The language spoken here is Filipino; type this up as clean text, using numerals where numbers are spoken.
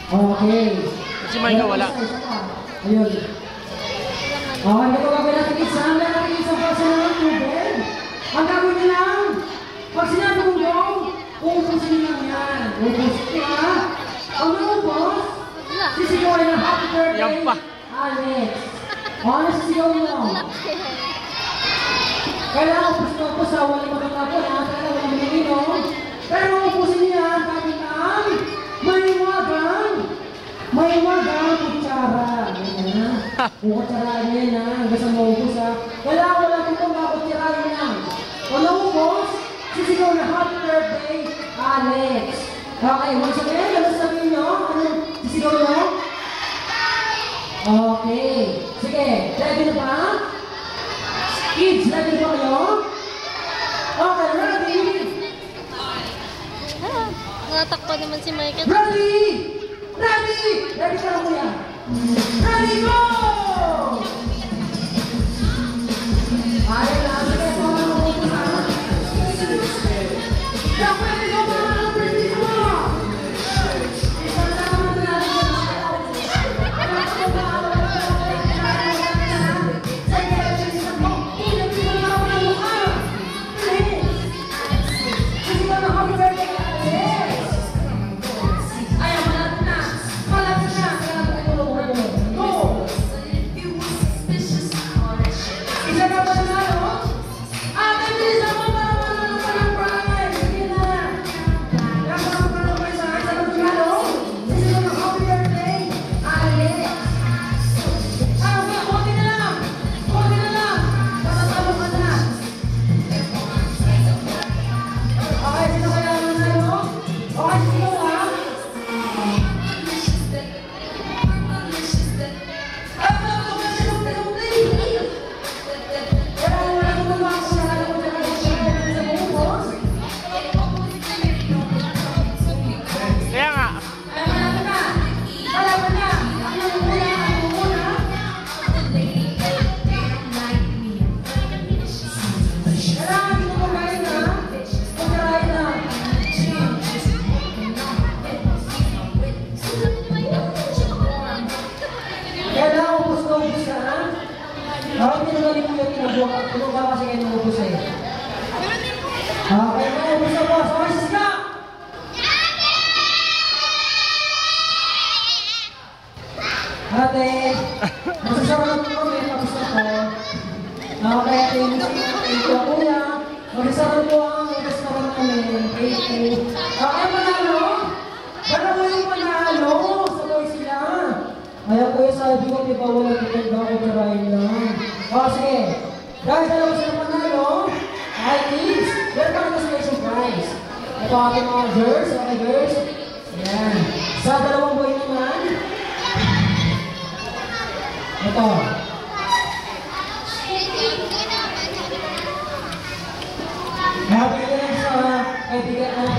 Okay. Si Mike wala. Ayun. Okay, ito gagawin natin isa. Meron natin isang person ng tubig. Ang gagawin niya lang, pag sinabi kong go, uubusin niyo lang yan. Uubusin niya. Ang naubos, sisigawin na happy birthday, Alex. Ano sisigaw mo? Kailangan upos sa walang magkakapon. Kailangan walang miniminom. Pero uubusin niya, sabi ang may wagang kutsara. Ganyan na. Kukutsaraan niya na. Hanggang sa maubos ha. Kailangan wala itong makutsaraan niya. Kung naubos, sisigaw na happy birthday, Alex. Okay, magsabihin. Ano sabihin nyo? Ano sisigaw nyo? Okay. Sige, ready na ba? Kids, ready na ba kayo? Okay, ready? Natakpa naman si Michael. Ready! Ready! Ready ka na kuya. Ready, go! Ayaw na. Sige, so ano mo ito ha? Kaya pwede ko ba ang birthday mo? Isa na naman natin. Ayaw ko ba ang Ate, masasarap po kami, tapos na po. Okay, ate, thank you kuya. Masasarap po ang restaurant namin. Thank you. Okay, manalo? Baka mo yung manalo? Sabay sila. Ayaw kuya, sabi ko, di ba wala kitang bako tarayin lang. O, sige. Guys, dalawa sila manalo. Hi, kids. Welcome to special prize. Ito aking mga girls. Okay, girls? Ayan. Sa dalawang boy naman. Ito. Happy ka lang sa kaibigan ng